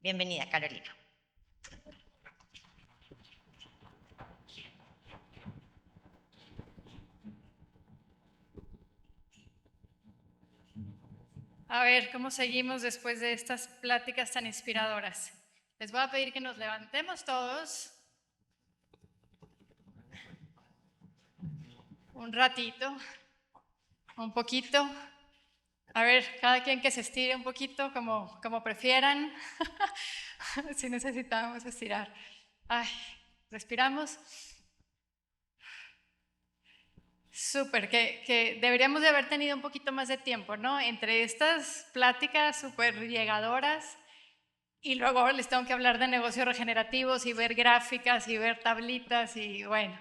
Bienvenida, Carolina. A ver, ¿cómo seguimos después de estas pláticas tan inspiradoras? Les voy a pedir que nos levantemos todos un ratito, un poquito. A ver, cada quien que se estire un poquito, como prefieran. Si necesitamos estirar. Ay, respiramos. Súper, que deberíamos de haber tenido un poquito más de tiempo, ¿no? Entre estas pláticas súper llegadoras y luego les tengo que hablar de negocios regenerativos y ver gráficas y ver tablitas y bueno.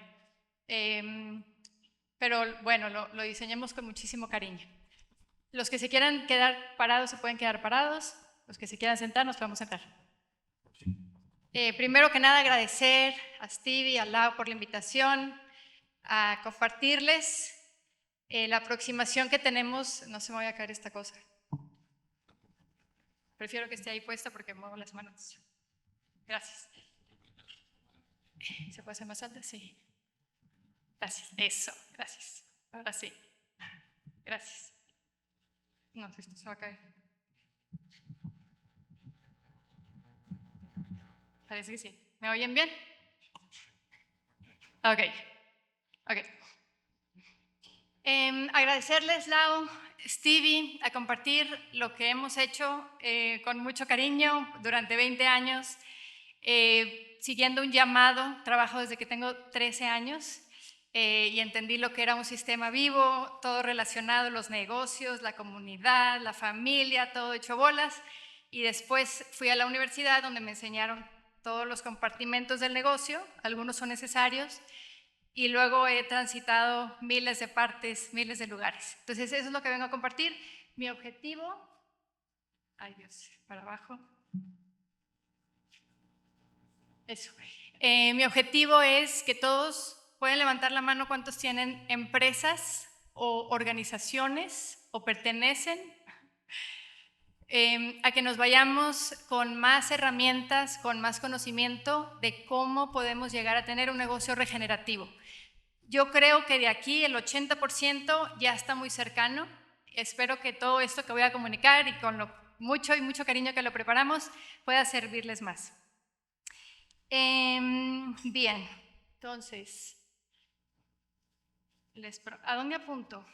Pero bueno, lo diseñemos con muchísimo cariño. Los que se quieran quedar parados se pueden quedar parados, los que se quieran sentar nos podemos sentar. Primero que nada agradecer a Stevie y a Lau por la invitación, a compartirles la aproximación que tenemos. No se me vaya a caer esta cosa. Prefiero que esté ahí puesta porque muevo las manos. Gracias. ¿Se puede hacer más alta? Sí. Gracias. Eso, gracias. Ahora sí. Gracias. No, esto se va a caer. Parece que sí. ¿Me oyen bien? Ok. Agradecerles, Lau, Stevie, a compartir lo que hemos hecho con mucho cariño durante 20 años, siguiendo un llamado. Trabajo desde que tengo 13 años y entendí lo que era un sistema vivo, todo relacionado, los negocios, la comunidad, la familia, todo hecho bolas. Y después fui a la universidad donde me enseñaron todos los compartimentos del negocio, algunos son necesarios, y luego he transitado miles de partes, miles de lugares. Entonces eso es lo que vengo a compartir. Mi objetivo, ay Dios, para abajo. Eso. Mi objetivo es que todos pueden levantar la mano cuántos tienen empresas o organizaciones o pertenecen, a que nos vayamos con más herramientas, con más conocimiento de cómo podemos llegar a tener un negocio regenerativo. Yo creo que de aquí el 80% ya está muy cercano. Espero que todo esto que voy a comunicar y con lo mucho y mucho cariño que lo preparamos pueda servirles más. Bien, entonces, ¿a dónde apunto?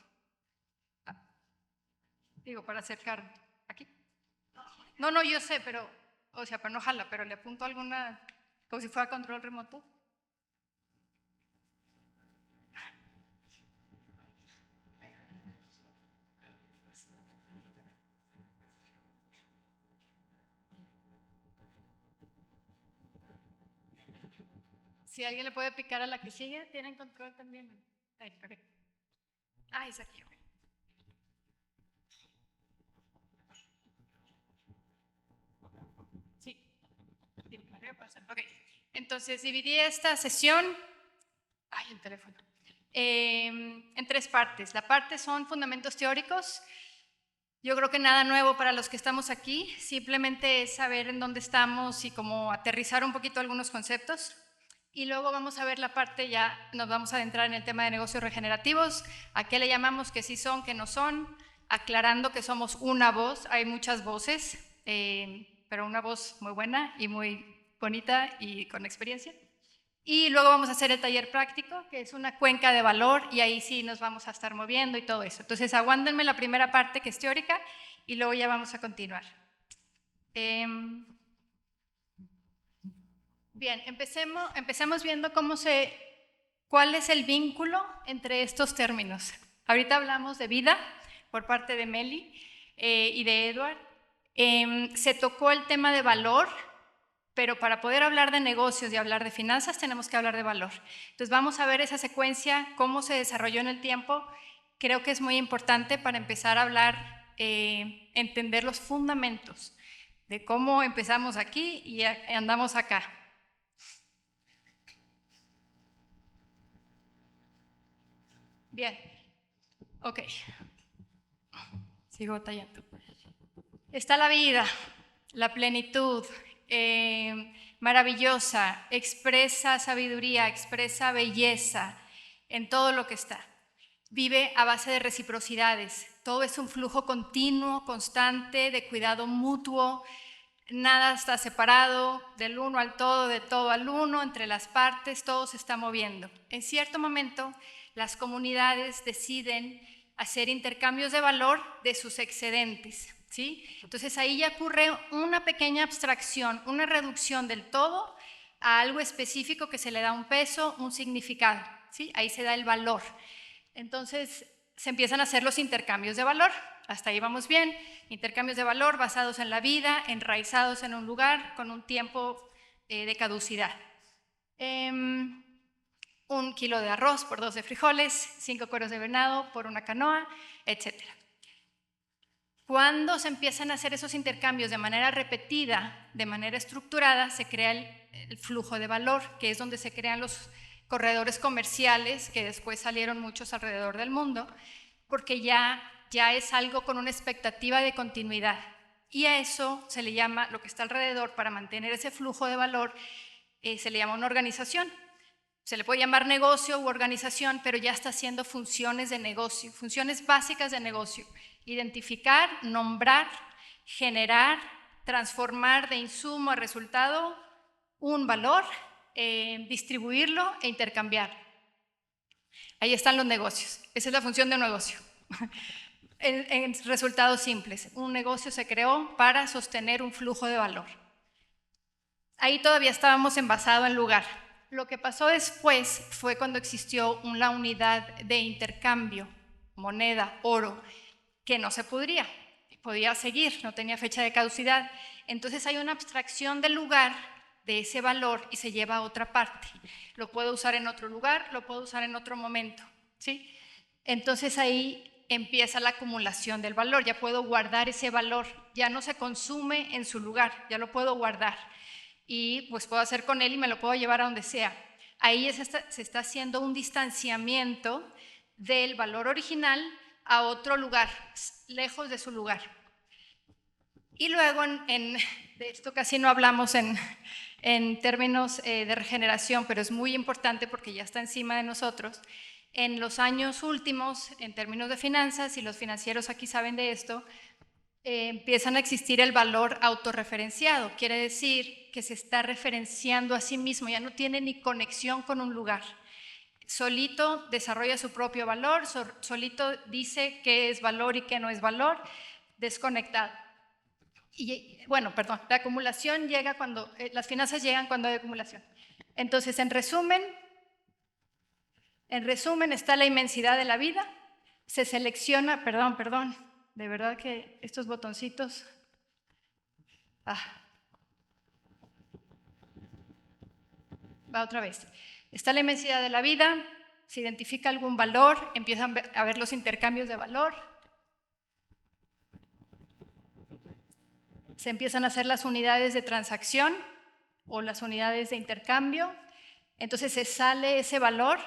Digo, para acercarme. ¿Aquí? No, yo sé, pero, o sea, pero no jala, pero le apunto alguna, como si fuera control remoto. Si alguien le puede picar a la que sigue, ¿tienen control también? Ay, perfecto. Ah, es aquí. Sí. Ok. Entonces dividí esta sesión, ay, el teléfono, en tres partes. La parte son fundamentos teóricos. Yo creo que nada nuevo para los que estamos aquí, simplemente es saber en dónde estamos y cómo aterrizar un poquito algunos conceptos. Y luego vamos a ver la parte, ya nos vamos a adentrar en el tema de negocios regenerativos, a qué le llamamos, que sí son, que no son, aclarando que somos una voz, hay muchas voces, pero una voz muy buena y muy bonita y con experiencia. Y luego vamos a hacer el taller práctico, que es una cuenca de valor, y ahí sí nos vamos a estar moviendo y todo eso. Entonces, aguántenme la primera parte, que es teórica, y luego ya vamos a continuar. Bien, empecemos viendo cuál es el vínculo entre estos términos. Ahorita hablamos de vida por parte de Meli y de Edward. Se tocó el tema de valor, pero para poder hablar de negocios y hablar de finanzas tenemos que hablar de valor. Entonces vamos a ver esa secuencia, cómo se desarrolló en el tiempo. Creo que es muy importante para empezar a hablar, entender los fundamentos de cómo empezamos aquí y andamos acá. Bien, ok. Sigo tallando. Está la vida, la plenitud, maravillosa, expresa sabiduría, expresa belleza en todo lo que está. Vive a base de reciprocidades. Todo es un flujo continuo, constante, de cuidado mutuo. Nada está separado del uno al todo, de todo al uno, entre las partes, todo se está moviendo. En cierto momento, las comunidades deciden hacer intercambios de valor de sus excedentes, ¿sí? Entonces ahí ya ocurre una pequeña abstracción, una reducción del todo a algo específico que se le da un peso, un significado, ¿sí? Ahí se da el valor. Entonces se empiezan a hacer los intercambios de valor. Hasta ahí vamos bien. Intercambios de valor basados en la vida, enraizados en un lugar con un tiempo de caducidad. 1 kilo de arroz por 2 de frijoles, 5 cueros de venado por una canoa, etc. Cuando se empiezan a hacer esos intercambios de manera repetida, de manera estructurada, se crea el flujo de valor, que es donde se crean los corredores comerciales, que después salieron muchos alrededor del mundo, porque ya es algo con una expectativa de continuidad. Y a eso se le llama, lo que está alrededor, para mantener ese flujo de valor, se le llama una organización. Se le puede llamar negocio u organización, pero ya está haciendo funciones de negocio, funciones básicas de negocio. Identificar, nombrar, generar, transformar de insumo a resultado un valor, distribuirlo e intercambiar. Ahí están los negocios. Esa es la función de un negocio. En resultados simples, un negocio se creó para sostener un flujo de valor. Ahí todavía estábamos envasados en lugar. Lo que pasó después fue cuando existió una unidad de intercambio, moneda, oro, que no se podía seguir, no tenía fecha de caducidad. Entonces hay una abstracción del lugar, de ese valor, y se lleva a otra parte. Lo puedo usar en otro lugar, lo puedo usar en otro momento, ¿sí? Entonces ahí empieza la acumulación del valor, ya puedo guardar ese valor, ya no se consume en su lugar, ya lo puedo guardar y pues puedo hacer con él y me lo puedo llevar a donde sea. Ahí se está haciendo un distanciamiento del valor original a otro lugar, lejos de su lugar. Y luego, de esto casi no hablamos en términos de regeneración, pero es muy importante porque ya está encima de nosotros. En los años últimos, en términos de finanzas, y los financieros aquí saben de esto, empiezan a existir el valor autorreferenciado. Quiere decir que se está referenciando a sí mismo, ya no tiene ni conexión con un lugar. Solito desarrolla su propio valor, solito dice qué es valor y qué no es valor, desconectado. Y bueno, perdón, la acumulación llega cuando, las finanzas llegan cuando hay acumulación. Entonces, en resumen, está la inmensidad de la vida, se selecciona, perdón, de verdad que estos botoncitos, va otra vez. Está la inmensidad de la vida, se identifica algún valor, empiezan a ver los intercambios de valor, se empiezan a hacer las unidades de transacción o las unidades de intercambio, entonces se sale ese valor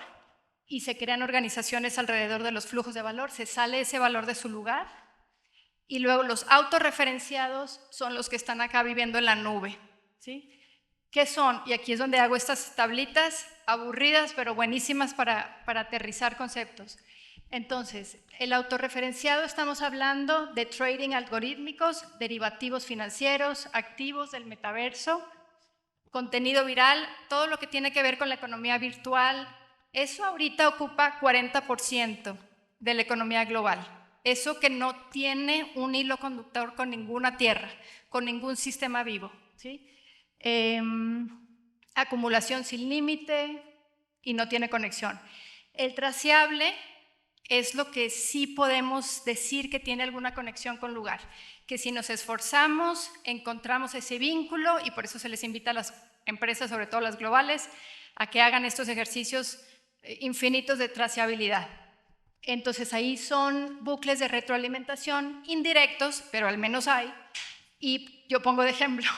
y se crean organizaciones alrededor de los flujos de valor, se sale ese valor de su lugar y luego los autorreferenciados son los que están acá viviendo en la nube, ¿sí? ¿Qué son? Y aquí es donde hago estas tablitas aburridas pero buenísimas para aterrizar conceptos. Entonces, el autorreferenciado, estamos hablando de trading algorítmicos, derivativos financieros, activos del metaverso, contenido viral, todo lo que tiene que ver con la economía virtual. Eso ahorita ocupa 40% de la economía global. Eso que no tiene un hilo conductor con ninguna tierra, con ningún sistema vivo, ¿sí? Acumulación sin límite y no tiene conexión. El traceable es lo que sí podemos decir que tiene alguna conexión con lugar, que si nos esforzamos encontramos ese vínculo y por eso se les invita a las empresas, sobre todo las globales, a que hagan estos ejercicios infinitos de traceabilidad. Entonces ahí son bucles de retroalimentación indirectos, pero al menos hay. Y yo pongo de ejemplo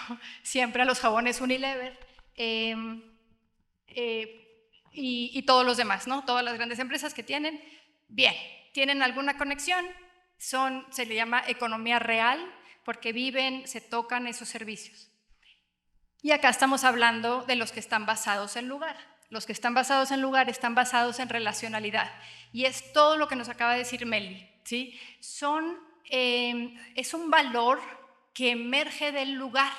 siempre a los jabones Unilever y todos los demás, ¿no? Todas las grandes empresas que tienen. Bien, tienen alguna conexión, se le llama economía real porque viven, se tocan esos servicios. Y acá estamos hablando de los que están basados en lugar. Los que están basados en lugar están basados en relacionalidad. Y es todo lo que nos acaba de decir Meli, ¿sí? Es un valor que emerge del lugar,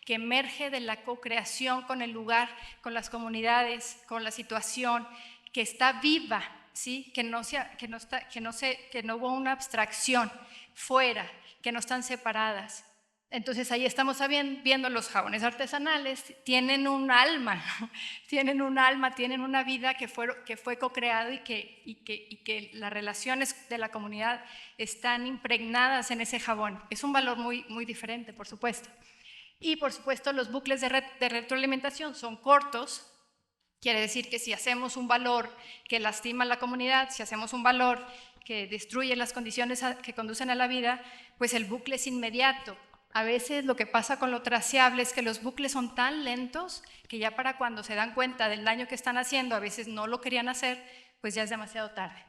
que emerge de la co-creación con el lugar, con las comunidades, con la situación, que está viva, ¿sí? Que no hubo una abstracción fuera, que no están separadas. Entonces ahí estamos viendo los jabones artesanales, tienen un alma, tienen una vida que fue co-creado y que las relaciones de la comunidad están impregnadas en ese jabón. Es un valor muy, muy diferente, por supuesto. Y por supuesto los bucles de retroalimentación son cortos. Quiere decir que si hacemos un valor que lastima a la comunidad, si hacemos un valor que destruye las condiciones que conducen a la vida, pues el bucle es inmediato. A veces lo que pasa con lo traceable es que los bucles son tan lentos que ya para cuando se dan cuenta del daño que están haciendo, a veces no lo querían hacer, pues ya es demasiado tarde.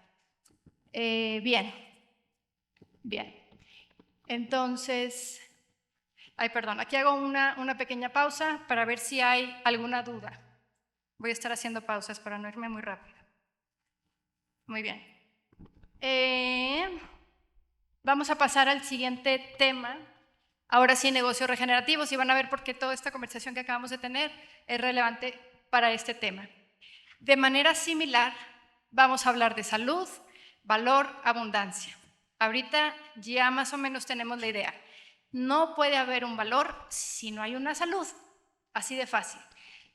Bien. Entonces, perdón, aquí hago una pequeña pausa para ver si hay alguna duda. Voy a estar haciendo pausas para no irme muy rápido. Muy bien. Vamos a pasar al siguiente tema. Ahora sí, negocios regenerativos, y van a ver por qué toda esta conversación que acabamos de tener es relevante para este tema. De manera similar, vamos a hablar de salud, valor, abundancia. Ahorita ya más o menos tenemos la idea. No puede haber un valor si no hay una salud. Así de fácil.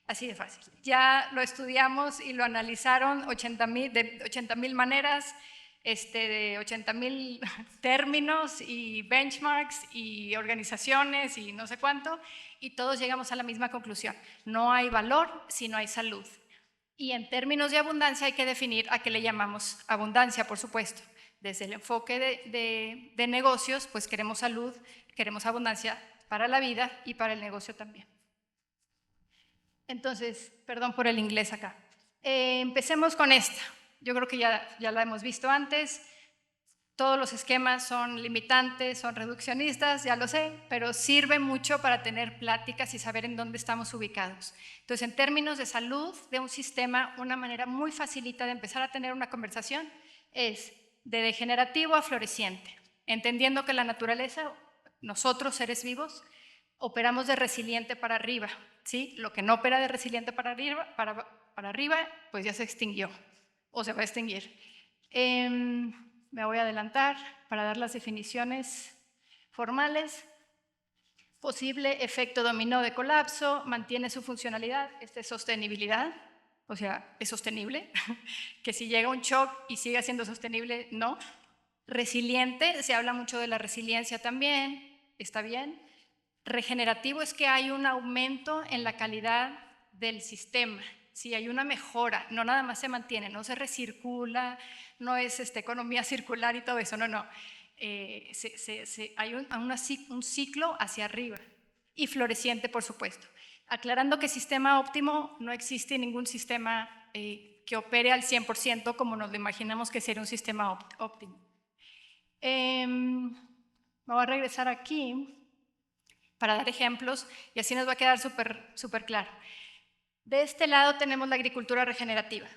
Así de fácil. Ya lo estudiamos y lo analizaron de 80,000 maneras, de 80,000 términos y benchmarks y organizaciones y no sé cuánto, y todos llegamos a la misma conclusión. No hay valor si no hay salud. Y en términos de abundancia hay que definir a qué le llamamos abundancia, por supuesto. Desde el enfoque de negocios, pues queremos salud, queremos abundancia para la vida y para el negocio también. Entonces, perdón por el inglés acá. Empecemos con esta. Yo creo que ya la hemos visto antes. Todos los esquemas son limitantes, son reduccionistas, ya lo sé, pero sirve mucho para tener pláticas y saber en dónde estamos ubicados. Entonces, en términos de salud de un sistema, una manera muy facilita de empezar a tener una conversación es de degenerativo a floreciente, entendiendo que la naturaleza, nosotros seres vivos, operamos de resiliente para arriba, ¿sí? Lo que no opera de resiliente para arriba, pues ya se extinguió o se va a extinguir. Me voy a adelantar para dar las definiciones formales. Posible efecto dominó de colapso, mantiene su funcionalidad, esta es sostenibilidad, o sea, es sostenible, que si llega un shock y sigue siendo sostenible, no. Resiliente, se habla mucho de la resiliencia también, está bien. Regenerativo es que hay un aumento en la calidad del sistema, sí, hay una mejora, no nada más se mantiene, no se recircula, no es economía circular y todo eso, no. Hay un ciclo hacia arriba. Y floreciente, por supuesto. Aclarando que sistema óptimo no existe ningún sistema que opere al 100% como nos lo imaginamos que sería un sistema óptimo. Me voy a regresar aquí para dar ejemplos y así nos va a quedar súper claro. De este lado tenemos la agricultura regenerativa.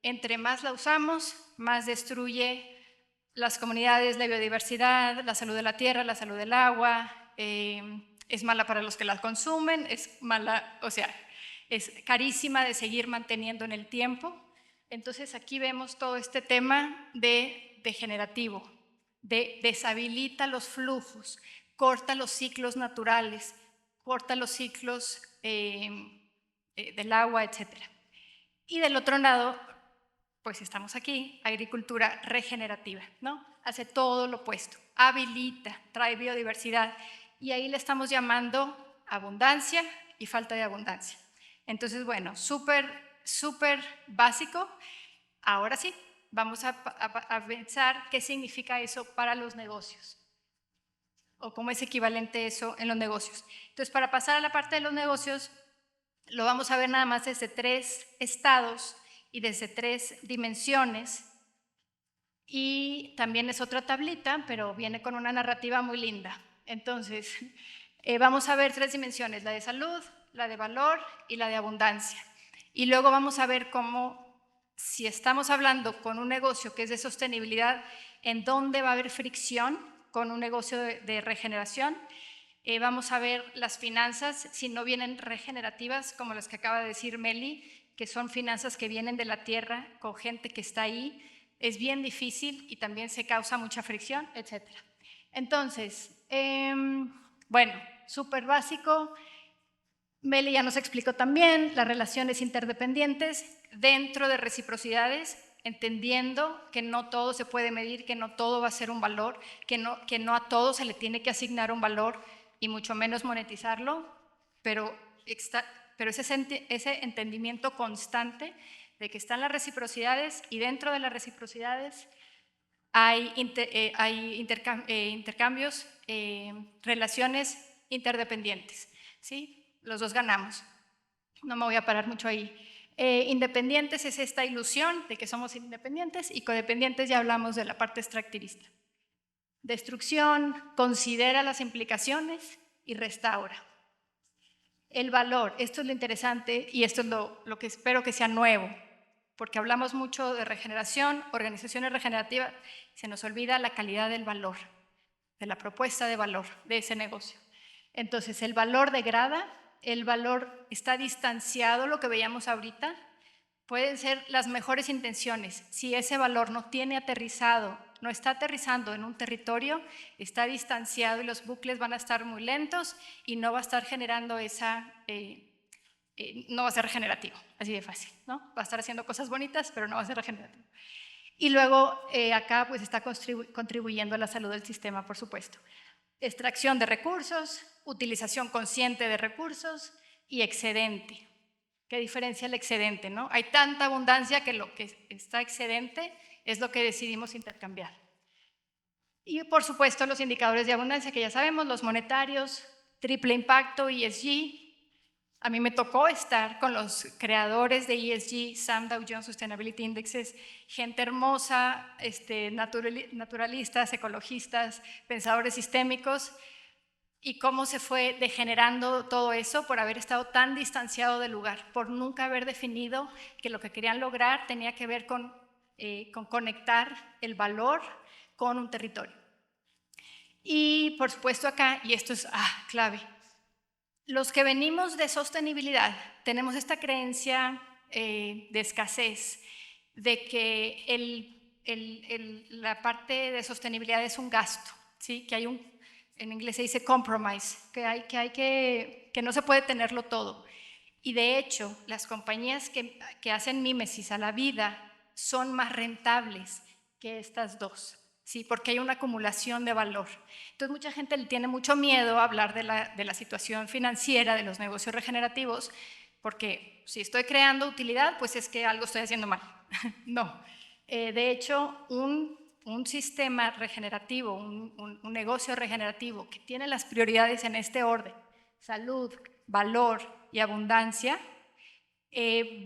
Entre más la usamos, más destruye las comunidades, la biodiversidad, la salud de la tierra, la salud del agua, es mala para los que la consumen, es mala, o sea, es carísima de seguir manteniendo en el tiempo. Entonces aquí vemos todo este tema de degenerativo, deshabilita los flujos, corta los ciclos naturales, corta los ciclos del agua, etc. Y del otro lado, pues estamos aquí, agricultura regenerativa, ¿no? Hace todo lo opuesto, habilita, trae biodiversidad, y ahí le estamos llamando abundancia y falta de abundancia. Entonces, bueno, súper básico. Ahora sí, vamos a pensar qué significa eso para los negocios o cómo es equivalente eso en los negocios. Entonces, para pasar a la parte de los negocios, lo vamos a ver nada más desde 3 estados y desde 3 dimensiones, y también es otra tablita, pero viene con una narrativa muy linda. Entonces, Vamos a ver 3 dimensiones, la de salud, la de valor y la de abundancia. Y luego vamos a ver cómo, si estamos hablando con un negocio que es de sostenibilidad, en dónde va a haber fricción con un negocio de regeneración. Vamos a ver las finanzas, si no vienen regenerativas, como las que acaba de decir Meli, que son finanzas que vienen de la tierra con gente que está ahí, es bien difícil y también se causa mucha fricción, etc. Entonces, bueno, súper básico. Meli ya nos explicó también las relaciones interdependientes dentro de reciprocidades, entendiendo que no todo se puede medir, que no todo va a ser un valor, que no a todo se le tiene que asignar un valor y mucho menos monetizarlo, pero ese entendimiento constante de que están las reciprocidades y dentro de las reciprocidades hay intercambios, relaciones interdependientes, ¿sí? Los dos ganamos. No me voy a parar mucho ahí. Independientes es esta ilusión de que somos independientes, y codependientes ya hablamos de la parte extractivista. Destrucción, considera las implicaciones y restaura. El valor, esto es lo interesante y esto es lo que espero que sea nuevo, porque hablamos mucho de regeneración, organizaciones regenerativas, se nos olvida la calidad del valor, de la propuesta de valor de ese negocio. Entonces, el valor degrada, el valor está distanciado, lo que veíamos ahorita. Pueden ser las mejores intenciones. Si ese valor no tiene aterrizado, no está aterrizando en un territorio, está distanciado y los bucles van a estar muy lentos y no va a estar generando no va a ser regenerativo, así de fácil, ¿no? Va a estar haciendo cosas bonitas, pero no va a ser regenerativo. Y luego acá pues está contribuyendo a la salud del sistema, por supuesto. Extracción de recursos, utilización consciente de recursos y excedente. ¿Qué diferencia el excedente, no? Hay tanta abundancia que lo que está excedente es lo que decidimos intercambiar. Y por supuesto los indicadores de abundancia que ya sabemos, los monetarios, triple impacto, ESG. A mí me tocó estar con los creadores de ESG, SAM, Dow Jones Sustainability Indexes, gente hermosa, naturalistas, ecologistas, pensadores sistémicos, y cómo se fue degenerando todo eso por haber estado tan distanciado del lugar, por nunca haber definido que lo que querían lograr tenía que ver con conectar el valor con un territorio. Y por supuesto acá, y esto es clave, los que venimos de sostenibilidad tenemos esta creencia de escasez, de que la parte de sostenibilidad es un gasto, ¿sí? Que hay en inglés se dice compromise, que no se puede tenerlo todo. Y de hecho, las compañías que hacen mímesis a la vida son más rentables que estas dos, ¿sí? Porque hay una acumulación de valor. Entonces mucha gente le tiene mucho miedo a hablar de la situación financiera de los negocios regenerativos, porque si estoy creando utilidad, pues es que algo estoy haciendo mal. No. De hecho, un sistema regenerativo, un negocio regenerativo que tiene las prioridades en este orden, salud, valor y abundancia,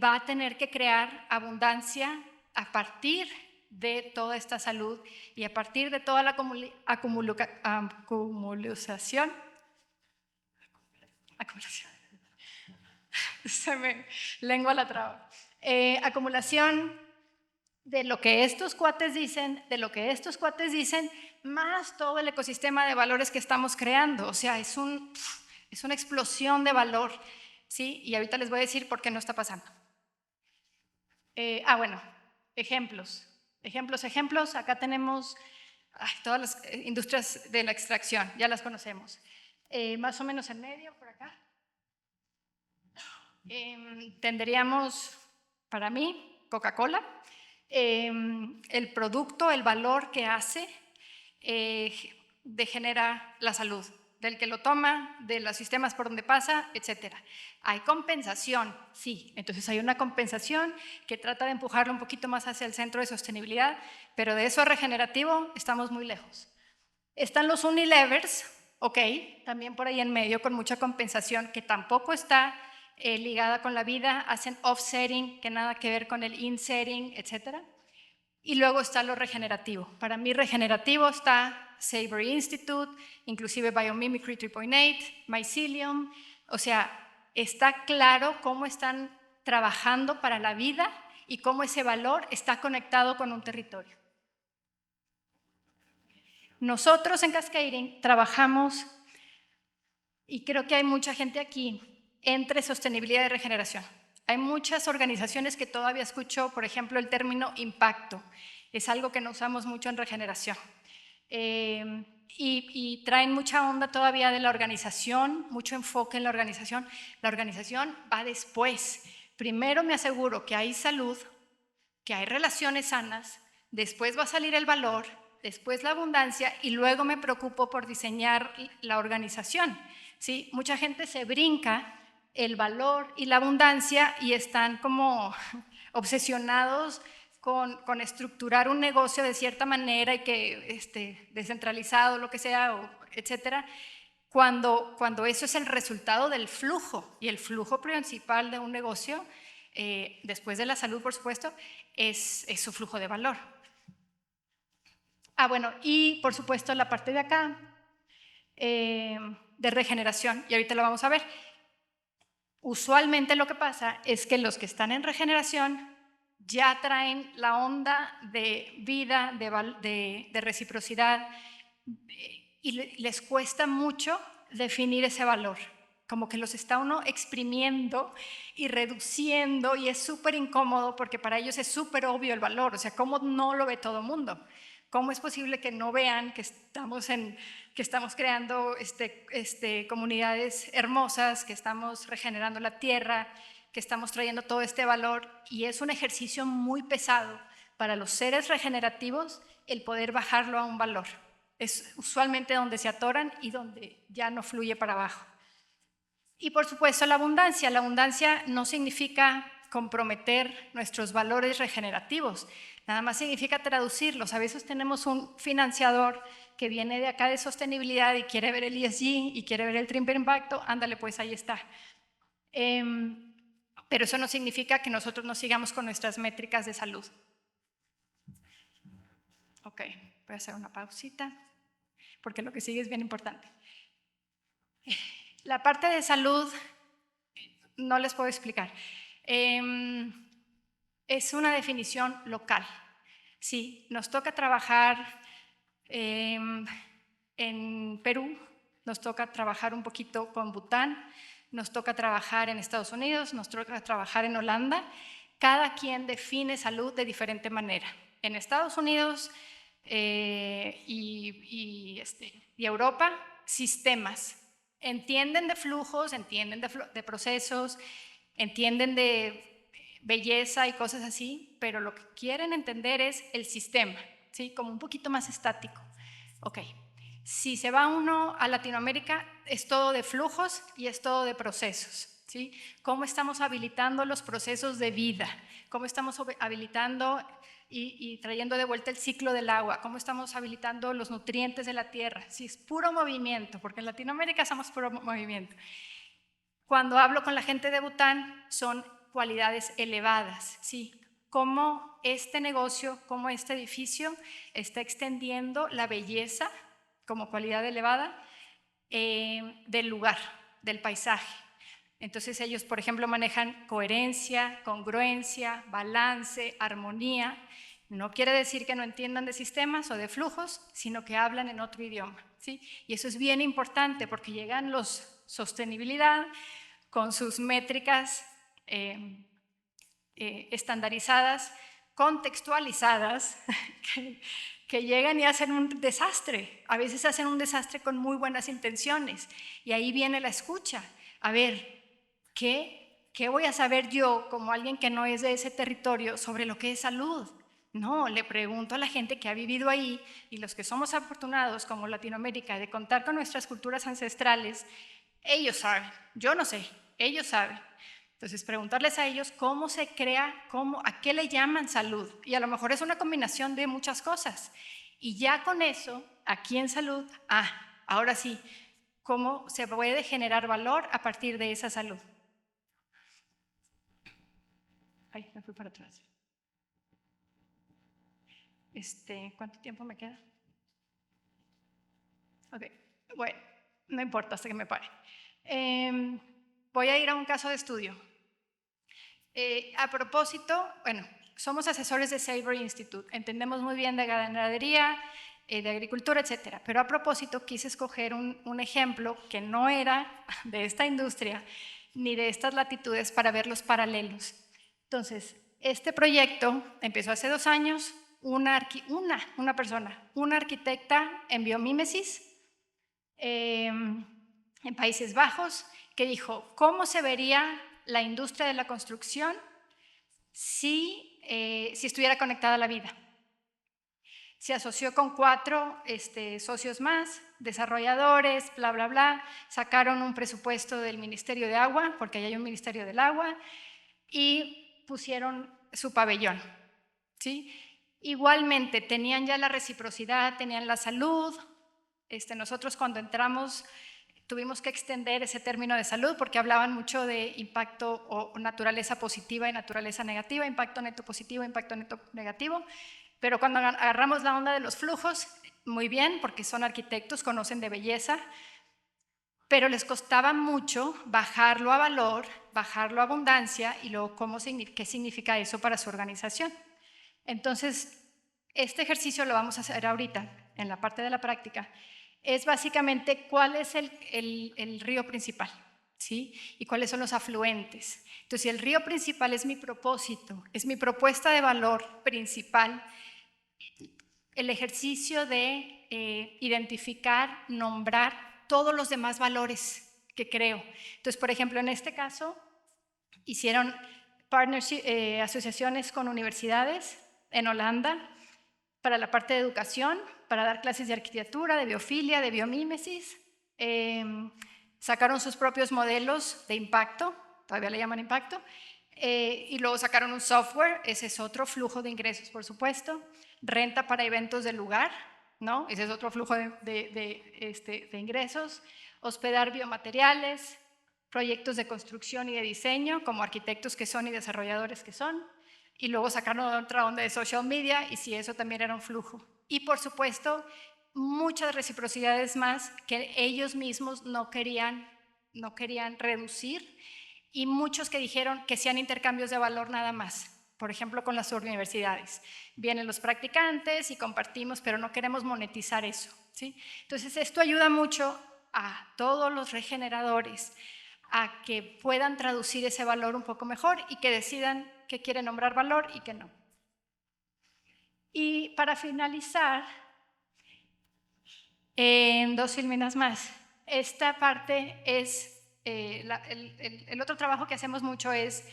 va a tener que crear abundancia a partir de toda esta salud y a partir de toda la acumulación. Se me lengua la traba. Acumulación de lo que estos cuates dicen, más todo el ecosistema de valores que estamos creando. O sea, es una explosión de valor, ¿sí? Y ahorita les voy a decir por qué no está pasando. Bueno, ejemplos. Acá tenemos todas las industrias de la extracción, ya las conocemos. Más o menos en medio, por acá. Tendríamos, para mí, Coca-Cola. El producto, el valor que hace, degenera la salud del que lo toma, de los sistemas por donde pasa, etc. Hay compensación, sí, entonces hay una compensación que trata de empujarlo un poquito más hacia el centro de sostenibilidad, pero de eso a regenerativo estamos muy lejos. Están los Unilevers, ok, también por ahí en medio con mucha compensación que tampoco está ligada con la vida, hacen offsetting, que nada que ver con el insetting, etc. Y luego está lo regenerativo. Para mí regenerativo está Savory Institute, inclusive Biomimicry 3.8, Mycelium. O sea, está claro cómo están trabajando para la vida y cómo ese valor está conectado con un territorio. Nosotros en Cascading trabajamos, y creo que hay mucha gente aquí, entre sostenibilidad y regeneración. Hay muchas organizaciones que todavía escucho, por ejemplo, el término impacto. Es algo que no usamos mucho en regeneración. Y traen mucha onda todavía de la organización, mucho enfoque en la organización. La organización va después. Primero me aseguro que hay salud, que hay relaciones sanas, después va a salir el valor, después la abundancia y luego me preocupo por diseñar la organización. ¿Sí? Mucha gente se brinca el valor y la abundancia y están como obsesionados con estructurar un negocio de cierta manera y que descentralizado, lo que sea, etcétera, cuando eso es el resultado del flujo, y el flujo principal de un negocio, después de la salud, por supuesto, es su flujo de valor. Bueno, y por supuesto la parte de acá, de regeneración, y ahorita lo vamos a ver. Usualmente lo que pasa es que los que están en regeneración ya traen la onda de vida, de reciprocidad, y les cuesta mucho definir ese valor, como que los está uno exprimiendo y reduciendo, y es súper incómodo porque para ellos es súper obvio el valor. O sea, ¿cómo no lo ve todo el mundo? ¿Cómo es posible que no vean que estamos creando comunidades hermosas, que estamos regenerando la tierra, que estamos trayendo todo este valor? Y es un ejercicio muy pesado para los seres regenerativos el poder bajarlo a un valor. Es usualmente donde se atoran y donde ya no fluye para abajo. Y por supuesto la abundancia. La abundancia no significa comprometer nuestros valores regenerativos, nada más significa traducirlos. A veces tenemos un financiador que viene de acá de sostenibilidad y quiere ver el ESG y quiere ver el triple impacto, ándale, pues ahí está. Pero eso no significa que nosotros no sigamos con nuestras métricas de salud. Ok, voy a hacer una pausita, porque lo que sigue es bien importante. La parte de salud no les puedo explicar. Es una definición local. Sí, nos toca trabajar en Perú, nos toca trabajar un poquito con Bután, nos toca trabajar en Estados Unidos, nos toca trabajar en Holanda. Cada quien define salud de diferente manera. En Estados Unidos y Europa, sistemas. Entienden de flujos, entienden de procesos, entienden de belleza y cosas así, pero lo que quieren entender es el sistema, ¿sí? Como un poquito más estático. Ok, si se va uno a Latinoamérica, es todo de flujos y es todo de procesos, ¿sí? ¿Cómo estamos habilitando los procesos de vida? ¿Cómo estamos habilitando y trayendo de vuelta el ciclo del agua? ¿Cómo estamos habilitando los nutrientes de la tierra? Sí, es puro movimiento, porque en Latinoamérica somos puro movimiento. Cuando hablo con la gente de Bután, son cualidades elevadas, ¿sí? Cómo este negocio, cómo este edificio está extendiendo la belleza como cualidad elevada del lugar, del paisaje. Entonces ellos, por ejemplo, manejan coherencia, congruencia, balance, armonía. No quiere decir que no entiendan de sistemas o de flujos, sino que hablan en otro idioma, ¿sí? Y eso es bien importante porque llegan los sostenibilidad con sus métricas estandarizadas, contextualizadas, que llegan y hacen un desastre. A veces hacen un desastre con muy buenas intenciones. Y ahí viene la escucha. A ver, ¿qué voy a saber yo como alguien que no es de ese territorio sobre lo que es salud? No, le pregunto a la gente que ha vivido ahí, y los que somos afortunados como Latinoamérica de contar con nuestras culturas ancestrales, ellos saben, yo no sé, ellos saben. Entonces, preguntarles a ellos cómo se crea, a qué le llaman salud. Y a lo mejor es una combinación de muchas cosas. Y ya con eso, aquí en salud, ahora sí, cómo se puede generar valor a partir de esa salud. Ay, me fui para atrás. ¿Cuánto tiempo me queda? Ok, bueno, no importa hasta que me pare. Voy a ir a un caso de estudio. A propósito, bueno, somos asesores de Savory Institute, entendemos muy bien de ganadería, de agricultura, etcétera, pero a propósito quise escoger un ejemplo que no era de esta industria ni de estas latitudes para ver los paralelos. Entonces, este proyecto empezó hace 2 años, una arquitecta en biomímesis en Países Bajos, que dijo, ¿cómo se vería la industria de la construcción si estuviera conectada a la vida? Se asoció con 4 socios más, desarrolladores, bla, bla, bla, sacaron un presupuesto del Ministerio de Agua, porque ahí hay un Ministerio del Agua, y pusieron su pabellón, ¿sí? Igualmente, tenían ya la reciprocidad, tenían la salud. Nosotros cuando entramos tuvimos que extender ese término de salud porque hablaban mucho de impacto o naturaleza positiva y naturaleza negativa, impacto neto positivo, impacto neto negativo, pero cuando agarramos la onda de los flujos, muy bien, porque son arquitectos, conocen de belleza, pero les costaba mucho bajarlo a valor, bajarlo a abundancia y luego qué significa eso para su organización. Entonces, este ejercicio lo vamos a hacer ahorita en la parte de la práctica. Es básicamente cuál es el río principal, ¿sí? Y cuáles son los afluentes. Entonces, si el río principal es mi propósito, es mi propuesta de valor principal, el ejercicio de identificar, nombrar todos los demás valores que creo. Entonces, por ejemplo, en este caso, hicieron asociaciones con universidades en Holanda para la parte de educación, para dar clases de arquitectura, de biofilia, de biomímesis. Sacaron sus propios modelos de impacto, todavía le llaman impacto, y luego sacaron un software, ese es otro flujo de ingresos, por supuesto. Renta para eventos del lugar, ¿no? Ese es otro flujo de ingresos. Hospedar biomateriales, proyectos de construcción y de diseño, como arquitectos que son y desarrolladores que son. Y luego sacaron otra onda de social media, y si eso también era un flujo. Y por supuesto, muchas reciprocidades más que ellos mismos no querían reducir, y muchos que dijeron que sean intercambios de valor nada más. Por ejemplo, con las universidades. Vienen los practicantes y compartimos, pero no queremos monetizar eso, ¿sí? Entonces, esto ayuda mucho a todos los regeneradores a que puedan traducir ese valor un poco mejor y que decidan qué quieren nombrar valor y qué no. Y para finalizar, en 2 filminas más, esta parte es, el otro trabajo que hacemos mucho es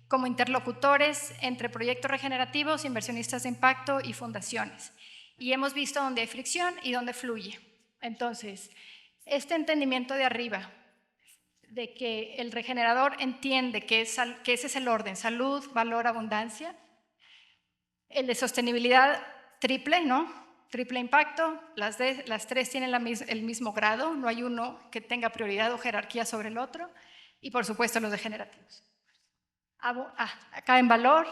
como interlocutores entre proyectos regenerativos, inversionistas de impacto y fundaciones. Y hemos visto dónde hay fricción y dónde fluye. Entonces, este entendimiento de arriba, de que el regenerador entiende que ese es el orden, salud, valor, abundancia. El de sostenibilidad triple, ¿no? Triple impacto, las 3 tienen el mismo grado, no hay uno que tenga prioridad o jerarquía sobre el otro, y por supuesto los degenerativos. Acá en valor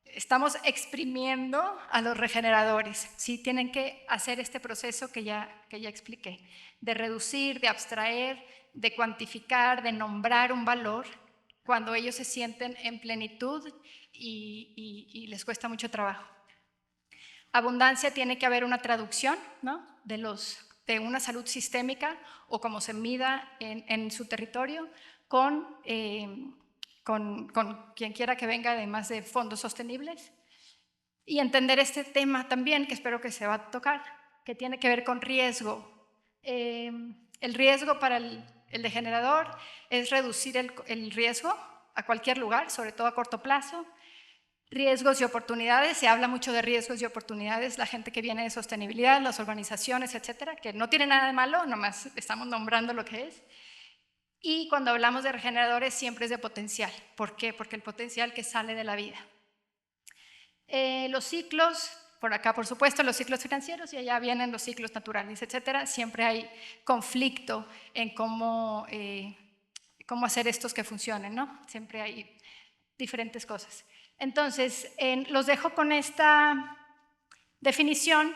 estamos exprimiendo a los regeneradores, ¿sí? Tienen que hacer este proceso que ya expliqué, de reducir, de abstraer, de cuantificar, de nombrar un valor cuando ellos se sienten en plenitud y les cuesta mucho trabajo. Abundancia, tiene que haber una traducción, ¿no? de una salud sistémica o como se mida en su territorio con quien quiera que venga, además de fondos sostenibles. Y entender este tema también, que espero que se va a tocar, que tiene que ver con riesgo. El riesgo para el degenerador es reducir el riesgo a cualquier lugar, sobre todo a corto plazo. Riesgos y oportunidades, se habla mucho de riesgos y oportunidades, la gente que viene de sostenibilidad, las organizaciones, etcétera, que no tiene nada de malo, nomás estamos nombrando lo que es. Y cuando hablamos de regeneradores siempre es de potencial. ¿Por qué? Porque el potencial que sale de la vida. Los ciclos, por acá por supuesto los ciclos financieros, y allá vienen los ciclos naturales, etcétera. Siempre hay conflicto en cómo hacer estos que funcionen, ¿no? Siempre hay diferentes cosas. Entonces, los dejo con esta Definición.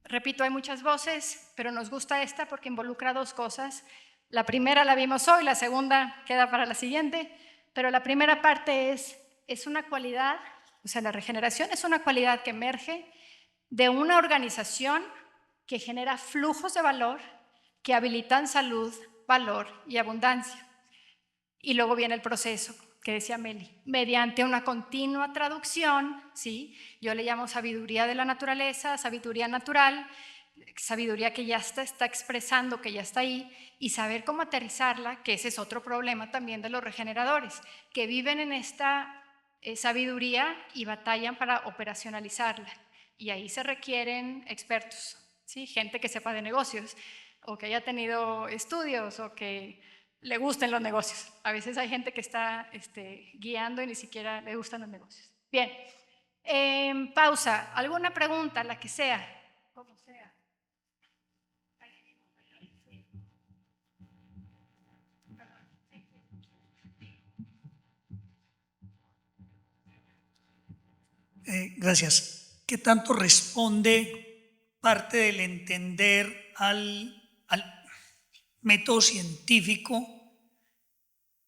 Repito, hay muchas voces, pero nos gusta esta porque involucra dos cosas. La primera la vimos hoy, la segunda queda para la siguiente, pero la primera parte es una cualidad, o sea, la regeneración es una cualidad que emerge de una organización que genera flujos de valor que habilitan salud, valor y abundancia. Y luego viene el proceso que decía Meli, mediante una continua traducción, ¿sí? Yo le llamo sabiduría de la naturaleza, sabiduría natural, sabiduría que ya está expresando, que ya está ahí, y saber cómo aterrizarla, que ese es otro problema también de los regeneradores, que viven en esta sabiduría y batallan para operacionalizarla. Y ahí se requieren expertos, ¿sí? Gente que sepa de negocios, o que haya tenido estudios, o que le gusten los negocios. A veces hay gente que está guiando y ni siquiera le gustan los negocios. Bien, pausa. ¿Alguna pregunta? La que sea. Como sea. Gracias. ¿Qué tanto responde parte del entender al método científico,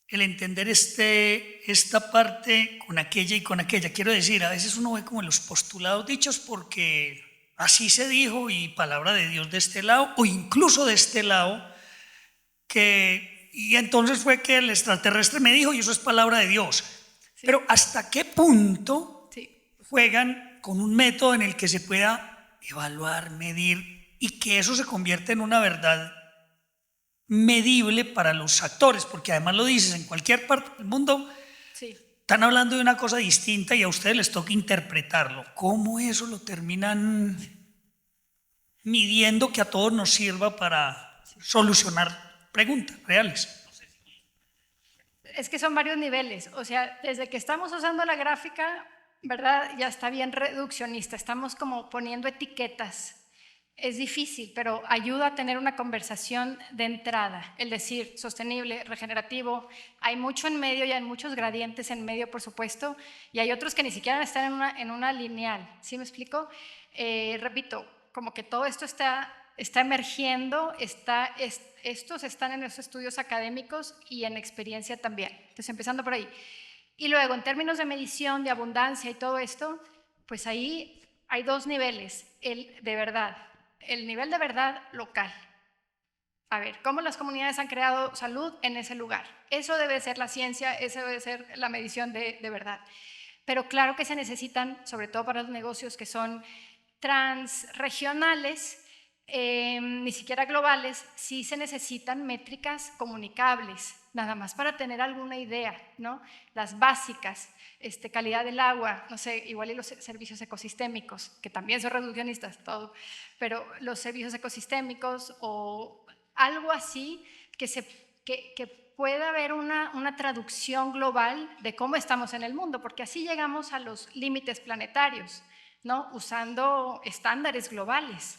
el entender esta parte con aquella y con aquella? Quiero decir, a veces uno ve como los postulados dichos porque así se dijo y palabra de Dios de este lado, o incluso de este lado, y entonces fue que el extraterrestre me dijo y eso es palabra de Dios. Sí. Pero ¿hasta qué punto juegan con un método en el que se pueda evaluar, medir y que eso se convierta en una verdad medible para los actores? Porque además lo dices, en cualquier parte del mundo están hablando de una cosa distinta y a ustedes les toca interpretarlo. ¿Cómo eso lo terminan midiendo que a todos nos sirva para solucionar preguntas reales? Es que son varios niveles, o sea, desde que estamos usando la gráfica, ¿verdad? Ya está bien reduccionista, estamos como poniendo etiquetas. Es difícil, pero ayuda a tener una conversación de entrada, el decir sostenible, regenerativo. Hay mucho en medio y hay muchos gradientes en medio, por supuesto, y hay otros que ni siquiera están en una lineal. ¿Sí me explico? Repito, como que todo esto está emergiendo, estos están en los estudios académicos y en experiencia también. Entonces, empezando por ahí. Y luego, en términos de medición, de abundancia y todo esto, pues ahí hay dos niveles, el de verdad. El nivel de verdad local. A ver, ¿cómo las comunidades han creado salud en ese lugar? Eso debe ser la ciencia, eso debe ser la medición de verdad. Pero claro que se necesitan, sobre todo para los negocios que son transregionales, ni siquiera globales, sí se necesitan métricas comunicables, nada más para tener alguna idea, ¿no? Las básicas, calidad del agua, no sé, igual y los servicios ecosistémicos, que también son reduccionistas, todo, pero los servicios ecosistémicos o algo así que pueda haber una traducción global de cómo estamos en el mundo, porque así llegamos a los límites planetarios, ¿no? Usando estándares globales,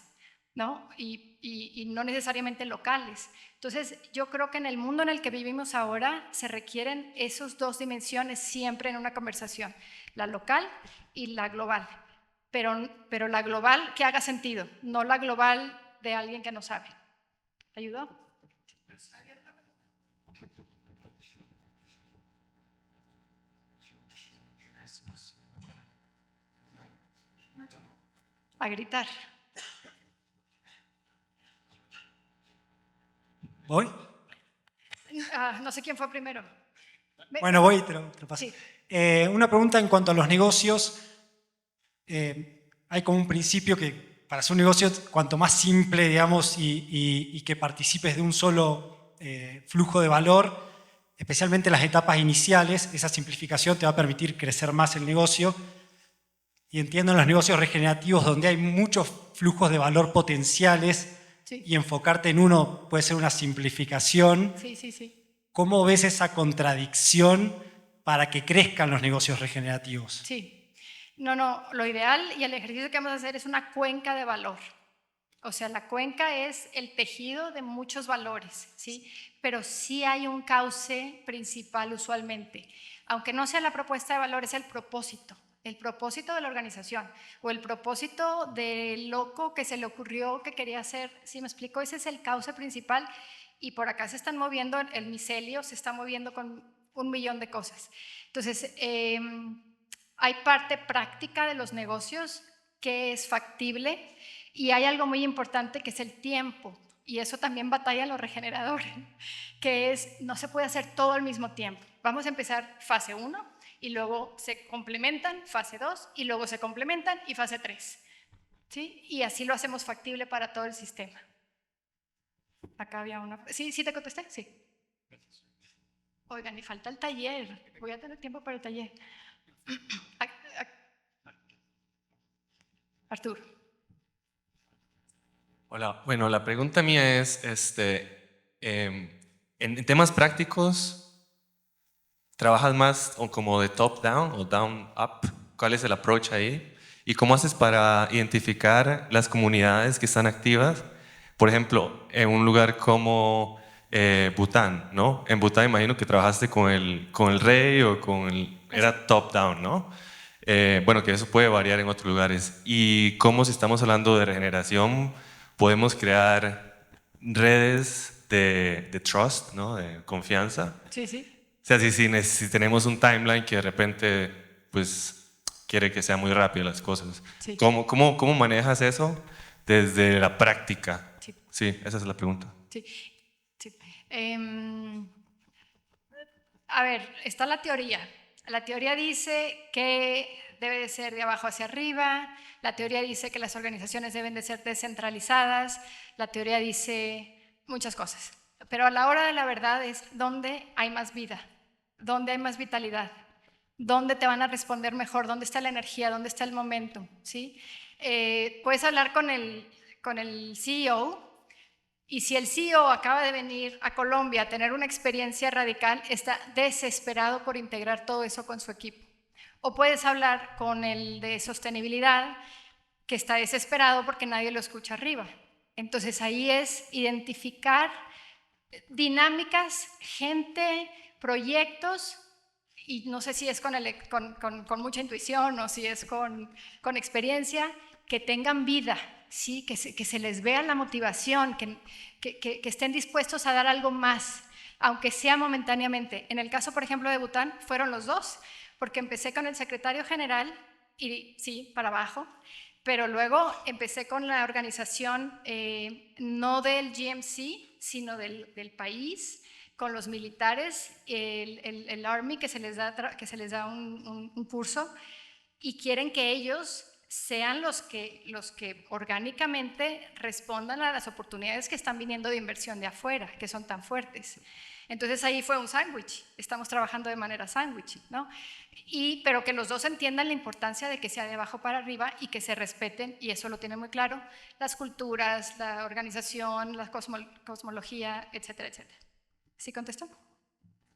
¿no? Y no necesariamente locales. Entonces, yo creo que en el mundo en el que vivimos ahora se requieren esas dos dimensiones siempre en una conversación, la local y la global, pero la global que haga sentido, no la global de alguien que no sabe. ¿Ayudó? A gritar. ¿Voy? No sé quién fue primero. Bueno, voy, te lo paso. Sí. Una pregunta en cuanto a los negocios. Hay como un principio que para hacer un negocio, cuanto más simple, digamos, y que participes de un solo flujo de valor, especialmente en las etapas iniciales, esa simplificación te va a permitir crecer más el negocio. Y entiendo en los negocios regenerativos donde hay muchos flujos de valor potenciales, sí, y enfocarte en uno puede ser una simplificación. Sí, sí, sí. ¿Cómo ves esa contradicción para que crezcan los negocios regenerativos? Sí. No, lo ideal y el ejercicio que vamos a hacer es una cuenca de valor. O sea, la cuenca es el tejido de muchos valores, ¿sí? Pero sí hay un cauce principal usualmente. Aunque no sea la propuesta de valor, es el propósito. el propósito de la organización o el propósito del loco que se le ocurrió que quería hacer. ¿Sí me explico? Ese es el cauce principal y por acá se están moviendo, el micelio se está moviendo con 1.000.000 de cosas. Entonces, hay parte práctica de los negocios que es factible y hay algo muy importante que es el tiempo. Y eso también batalla los regeneradores, que es, no se puede hacer todo al mismo tiempo. Vamos a empezar fase 1 y luego se complementan, fase 2 y luego se complementan y fase 3. ¿Sí? Y así lo hacemos factible para todo el sistema. Acá había una... ¿Sí te contesté? Sí. Oigan, y falta el taller. Voy a tener tiempo para el taller. Arturo. Hola, bueno, la pregunta mía es, en temas prácticos, ¿trabajas más como de top-down o down-up? ¿Cuál es el approach ahí? ¿Y cómo haces para identificar las comunidades que están activas? Por ejemplo, en un lugar como Bután, ¿no? En Bután imagino que trabajaste con el rey o era top-down, ¿no? Bueno, que eso puede variar en otros lugares. Y cómo, si estamos hablando de regeneración, podemos crear redes de trust, ¿no? De confianza. Sí, sí. O sea, si tenemos un timeline que de repente pues, quiere que sea muy rápido las cosas. Sí. ¿Cómo manejas eso desde la práctica? Sí. Sí, esa es la pregunta. Sí. A ver, está la teoría. La teoría dice que debe de ser de abajo hacia arriba, la teoría dice que las organizaciones deben de ser descentralizadas, la teoría dice muchas cosas, pero a la hora de la verdad es dónde hay más vida, dónde hay más vitalidad, dónde te van a responder mejor, dónde está la energía, dónde está el momento, ¿sí? Puedes hablar con el CEO y si el CEO acaba de venir a Colombia a tener una experiencia radical, está desesperado por integrar todo eso con su equipo. O puedes hablar con el de sostenibilidad, que está desesperado porque nadie lo escucha arriba. Entonces ahí es identificar dinámicas, gente, proyectos, y no sé si es con mucha intuición o si es con experiencia, que tengan vida, ¿sí? que se les vea la motivación, que estén dispuestos a dar algo más, aunque sea momentáneamente. En el caso, por ejemplo, de Bután, fueron los dos, porque empecé con el secretario general, y sí, para abajo, pero luego empecé con la organización no del GMC, sino del país, con los militares, el Army, que se les da un curso, y quieren que ellos sean los que orgánicamente respondan a las oportunidades que están viniendo de inversión de afuera, que son tan fuertes. Entonces ahí fue un sándwich, estamos trabajando de manera sándwich, ¿no? Pero que los dos entiendan la importancia de que sea de abajo para arriba y que se respeten, y eso lo tiene muy claro, las culturas, la organización, la cosmología, etcétera, etcétera. ¿Sí contestó?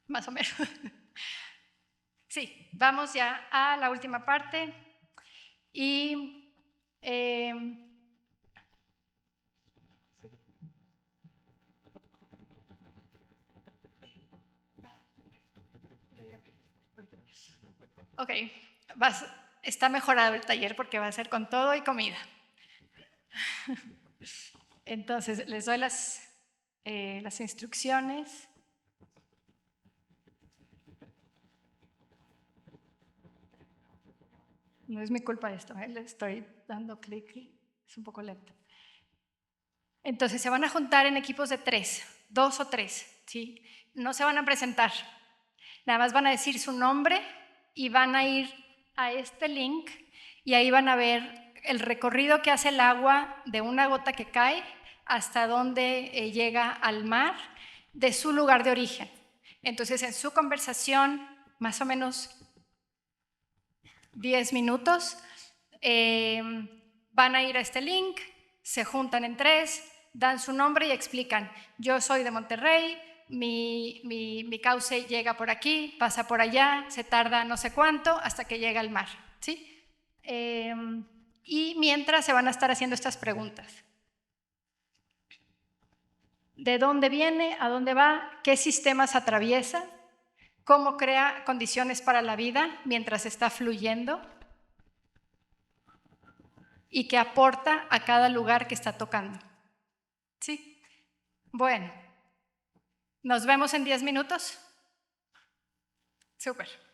Más o menos. Sí, vamos ya a la última parte y... Ok, está mejorado el taller porque va a ser con todo y comida. Entonces, les doy las instrucciones. No es mi culpa esto, le estoy dando clic, es un poco lento. Entonces, se van a juntar en equipos de 3, 2 o 3, ¿sí? No se van a presentar, nada más van a decir su nombre y van a ir a este link y ahí van a ver el recorrido que hace el agua de una gota que cae hasta donde llega al mar de su lugar de origen. Entonces, en su conversación, más o menos 10 minutos, van a ir a este link, se juntan en 3, dan su nombre y explican: yo soy de Monterrey, mi cauce llega por aquí, pasa por allá, se tarda no sé cuánto hasta que llega al mar, ¿sí? Y mientras se van a estar haciendo estas preguntas: ¿de dónde viene? ¿A dónde va? ¿Qué sistemas atraviesa? ¿Cómo crea condiciones para la vida mientras está fluyendo? y que aporta a cada lugar que está tocando. ¿Sí? Bueno, nos vemos en 10 minutos. Súper.